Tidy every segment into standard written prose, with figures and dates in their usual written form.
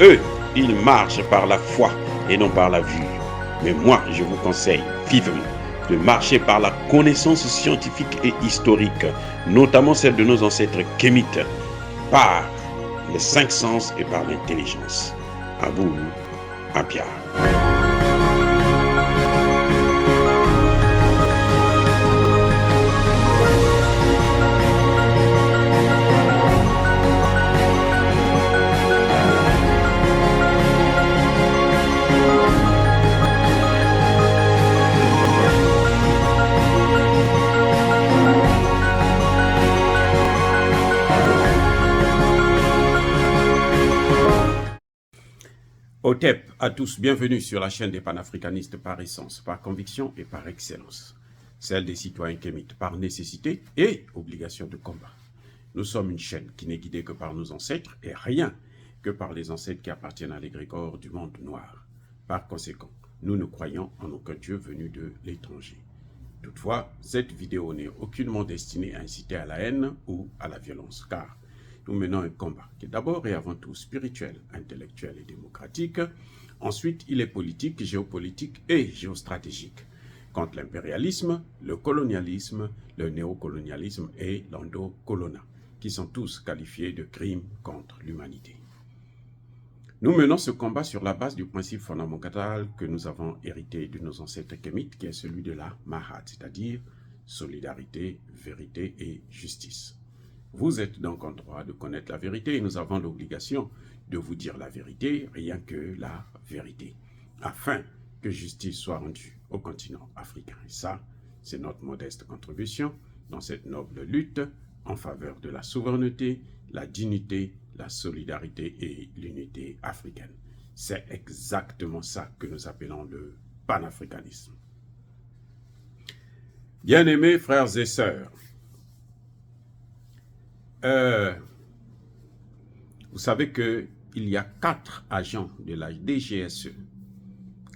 Eux, ils marchent par la foi et non par la vue. Mais moi, je vous conseille vivement de marcher par la connaissance scientifique et historique, notamment celle de nos ancêtres kémites, par les cinq sens et par l'intelligence. À vous, à Pierre. OTEP à tous, bienvenue sur la chaîne des panafricanistes par essence, par conviction et par excellence. Celle des citoyens kémites par nécessité et obligation de combat. Nous sommes une chaîne qui n'est guidée que par nos ancêtres et rien que par les ancêtres qui appartiennent à l'égrégore du monde noir. Par conséquent, nous ne croyons en aucun Dieu venu de l'étranger. Toutefois, cette vidéo n'est aucunement destinée à inciter à la haine ou à la violence, car nous menons un combat qui est d'abord et avant tout spirituel, intellectuel et démocratique. Ensuite, il est politique, géopolitique et géostratégique contre l'impérialisme, le colonialisme, le néocolonialisme et l'endocolona, qui sont tous qualifiés de crimes contre l'humanité. Nous menons ce combat sur la base du principe fondamental que nous avons hérité de nos ancêtres kémites, qui est celui de la Mahat, c'est-à-dire solidarité, vérité et justice. Vous êtes donc en droit de connaître la vérité et nous avons l'obligation de vous dire la vérité, rien que la vérité, afin que justice soit rendue au continent africain. Et ça, c'est notre modeste contribution dans cette noble lutte en faveur de la souveraineté, la dignité, la solidarité et l'unité africaine. C'est exactement ça que nous appelons le panafricanisme. Bien-aimés frères et sœurs, vous savez qu'il y a 4 agents de la DGSE,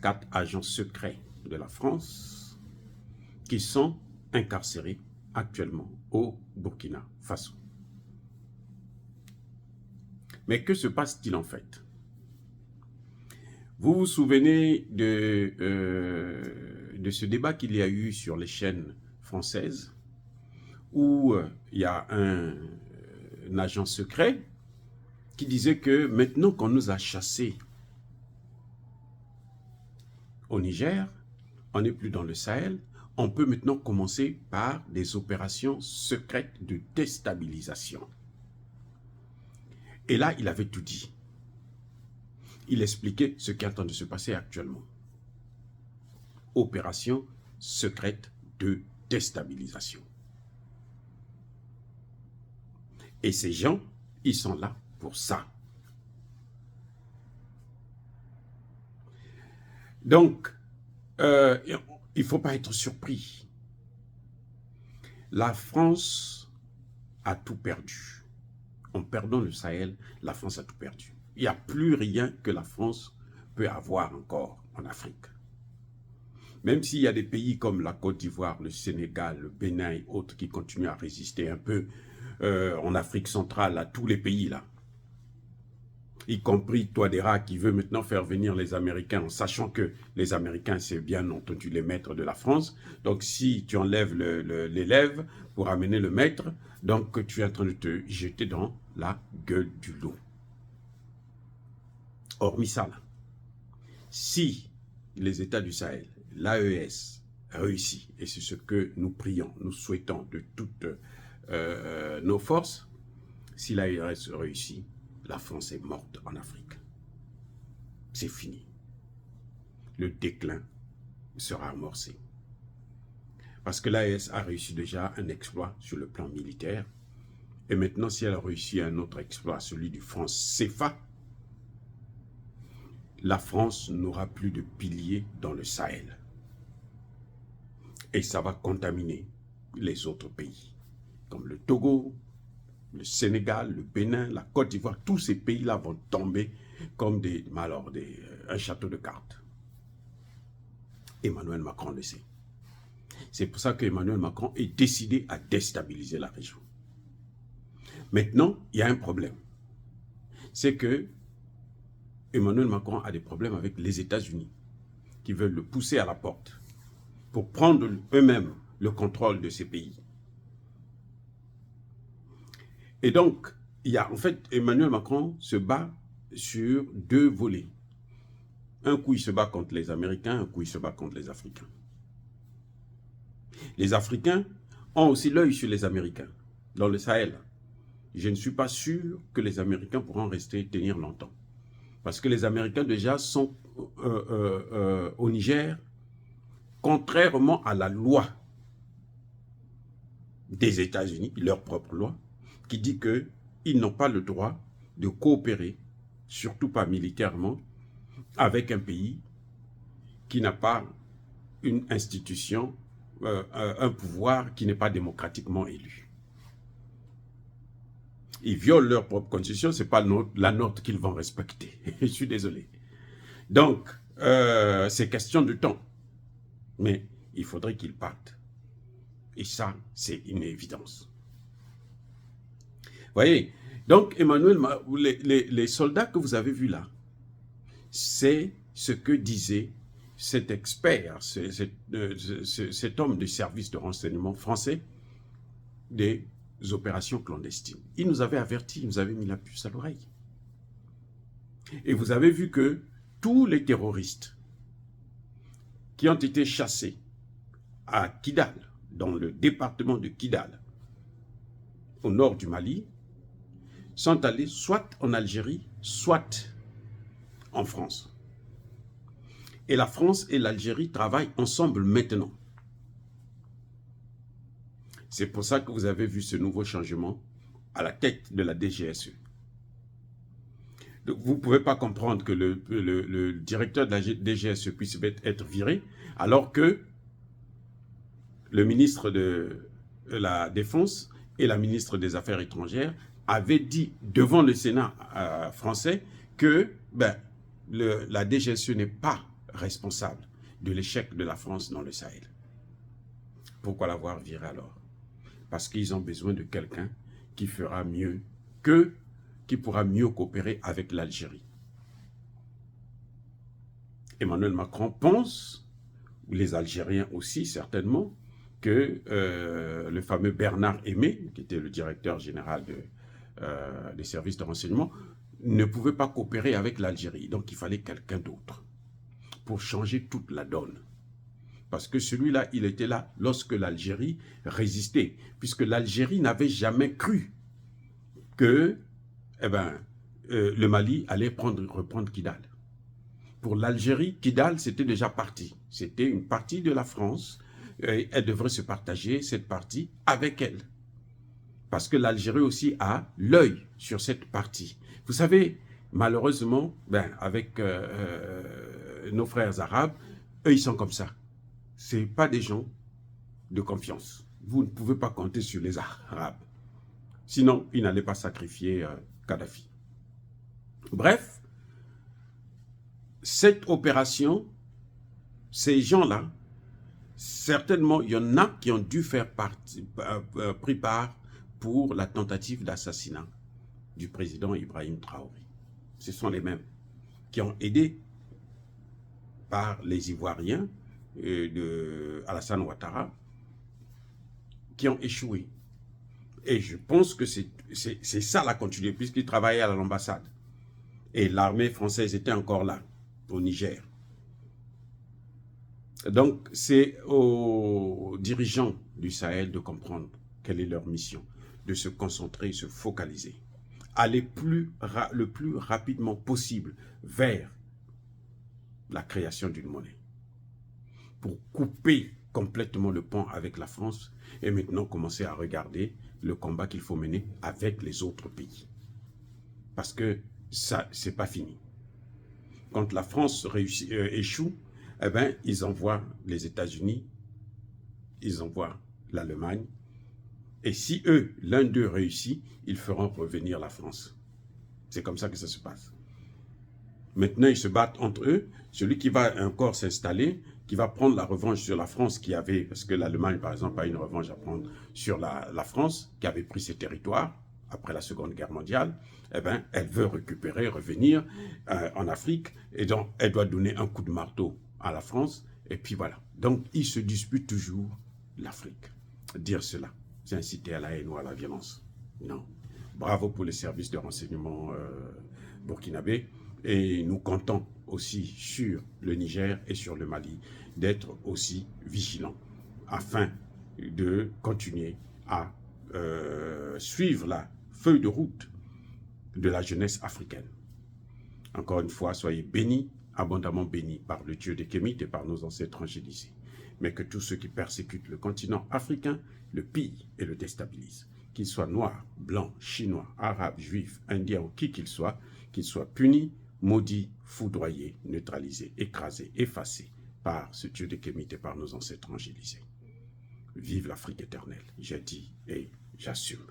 4 agents secrets de la France qui sont incarcérés actuellement au Burkina Faso. Mais que se passe-t-il en fait? Vous vous souvenez de ce débat qu'il y a eu sur les chaînes françaises où il y a un agent secret qui disait que maintenant qu'on nous a chassés au Niger, on n'est plus dans le Sahel, on peut maintenant commencer par des opérations secrètes de déstabilisation. Et là, il avait tout dit. Il expliquait ce qui est en train de se passer actuellement. Opération secrète de déstabilisation. Et ces gens, ils sont là pour ça. Donc, il ne faut pas être surpris. La France a tout perdu. En perdant le Sahel, la France a tout perdu. Il n'y a plus rien que la France peut avoir encore en Afrique. Même s'il y a des pays comme la Côte d'Ivoire, le Sénégal, le Bénin et autres qui continuent à résister un peu en Afrique centrale, à tous les pays là, y compris Touadéra qui veut maintenant faire venir les Américains, en sachant que les Américains, c'est bien entendu les maîtres de la France. Donc si tu enlèves l'élève pour amener le maître, donc tu es en train de te jeter dans la gueule du loup. Hormis ça, là, si les États du Sahel, l'AES réussit, et c'est ce que nous prions, nous souhaitons de toutes nos forces, si l'AES réussit, la France est morte en Afrique. C'est fini. Le déclin sera amorcé. Parce que l'AES a réussi déjà un exploit sur le plan militaire. Et maintenant, si elle a réussi un autre exploit, celui du franc CFA, la France n'aura plus de piliers dans le Sahel. Et ça va contaminer les autres pays, comme le Togo, le Sénégal, le Bénin, la Côte d'Ivoire. Tous ces pays-là vont tomber comme un château de cartes. Emmanuel Macron le sait. C'est pour ça qu'Emmanuel Macron est décidé à déstabiliser la région. Maintenant, il y a un problème. C'est que Emmanuel Macron a des problèmes avec les États-Unis, qui veulent le pousser à la porte pour prendre eux-mêmes le contrôle de ces pays. Et donc, en fait, Emmanuel Macron se bat sur deux volets. Un coup, il se bat contre les Américains, un coup, il se bat contre les Africains. Les Africains ont aussi l'œil sur les Américains, dans le Sahel. Je ne suis pas sûr que les Américains pourront rester tenir longtemps. Parce que les Américains déjà sont au Niger, contrairement à la loi des États-Unis, leur propre loi, qui dit qu'ils n'ont pas le droit de coopérer, surtout pas militairement, avec un pays qui n'a pas une institution, un pouvoir qui n'est pas démocratiquement élu. Ils violent leur propre constitution, ce n'est pas la nôtre qu'ils vont respecter. Je suis désolé. Donc, c'est question de temps. Mais il faudrait qu'ils partent. Et ça, c'est une évidence. Vous voyez, donc Emmanuel, les soldats que vous avez vus là, c'est ce que disait cet expert, cet homme du service de renseignement français des opérations clandestines. Il nous avait avertis, il nous avait mis la puce à l'oreille. Et vous avez vu que tous les terroristes qui ont été chassés à Kidal, dans le département de Kidal, au nord du Mali, sont allés soit en Algérie, soit en France. Et la France et l'Algérie travaillent ensemble maintenant. C'est pour ça que vous avez vu ce nouveau changement à la tête de la DGSE. Donc, vous ne pouvez pas comprendre que le directeur de la DGSE puisse être viré, alors que le ministre de la Défense et la ministre des Affaires étrangères avaient dit devant le Sénat français que la DGSE n'est pas responsable de l'échec de la France dans le Sahel. Pourquoi l'avoir viré alors? Parce qu'ils ont besoin de quelqu'un qui fera mieux qui pourra mieux coopérer avec l'Algérie. Emmanuel Macron pense, ou les Algériens aussi certainement, que le fameux Bernard Aimé, qui était le directeur général des services de renseignement, ne pouvait pas coopérer avec l'Algérie. Donc il fallait quelqu'un d'autre pour changer toute la donne. Parce que celui-là, il était là lorsque l'Algérie résistait, puisque l'Algérie n'avait jamais cru que le Mali allait reprendre Kidal. Pour l'Algérie, Kidal, c'était déjà parti. C'était une partie de la France. Elle devrait se partager cette partie avec elle. Parce que l'Algérie aussi a l'œil sur cette partie. Vous savez, malheureusement, avec nos frères arabes, eux, ils sont comme ça. Ce n'est pas des gens de confiance. Vous ne pouvez pas compter sur les Arabes. Sinon, ils n'allaient pas sacrifier Kadhafi. Bref, cette opération, ces gens-là, certainement, il y en a qui ont dû faire pris part pour la tentative d'assassinat du président Ibrahim Traoré. Ce sont les mêmes qui ont aidé par les Ivoiriens de Alassane Ouattara qui ont échoué. Et je pense que c'est ça la continuité, puisqu'ils travaillaient à l'ambassade. Et l'armée française était encore là, au Niger. Donc, c'est aux dirigeants du Sahel de comprendre quelle est leur mission, de se concentrer, se focaliser, aller le plus rapidement possible vers la création d'une monnaie, pour couper complètement le pont avec la France et maintenant commencer à regarder le combat qu'il faut mener avec les autres pays. Parce que ça, c'est pas fini. Quand la France échoue, ils envoient les États-Unis, ils envoient l'Allemagne, et si l'un d'eux réussit, ils feront revenir la France. C'est comme ça que ça se passe. Maintenant, ils se battent entre eux. Celui qui va encore s'installer, qui va prendre la revanche sur la France qui avait, parce que l'Allemagne, par exemple, a une revanche à prendre sur la France, qui avait pris ses territoires. après la Seconde Guerre mondiale, eh ben, elle veut récupérer, revenir en Afrique, et donc elle doit donner un coup de marteau à la France, et puis voilà. Donc, ils se disputent toujours l'Afrique. Dire cela, c'est inciter à la haine ou à la violence. Non. Bravo pour les services de renseignement burkinabés, et nous comptons aussi sur le Niger et sur le Mali d'être aussi vigilants afin de continuer à suivre la feuille de route de la jeunesse africaine. Encore une fois, soyez bénis, abondamment bénis par le Dieu des Kémites et par nos ancêtres angélisés. Mais que tous ceux qui persécutent le continent africain le pillent et le déstabilisent. Qu'ils soient noirs, blancs, chinois, arabes, juifs, indiens ou qui qu'ils soient punis, maudits, foudroyés, neutralisés, écrasés, effacés par ce Dieu des Kémites et par nos ancêtres angélisés. Vive l'Afrique éternelle, j'ai dit et j'assume.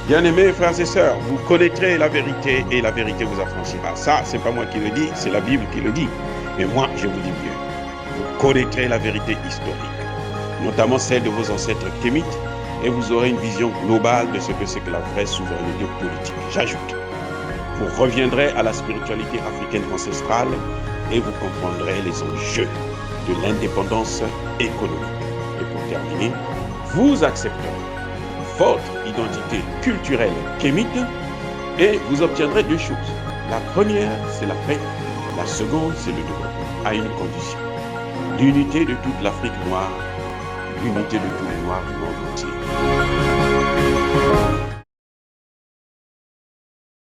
Bien-aimés frères et sœurs, vous connaîtrez la vérité et la vérité vous affranchira. Ça, c'est pas moi qui le dis, c'est la Bible qui le dit. Mais moi, je vous dis mieux. Vous connaîtrez la vérité historique, notamment celle de vos ancêtres kémites, et vous aurez une vision globale de ce que c'est que la vraie souveraineté politique. J'ajoute, vous reviendrez à la spiritualité africaine ancestrale et vous comprendrez les enjeux de l'indépendance économique. Et pour terminer, vous accepterez votre identité culturelle kémite et vous obtiendrez deux choses. La première, c'est la paix. La seconde, c'est le développement, à une condition. L'unité de toute l'Afrique noire, l'unité de tous les Noirs du monde entier.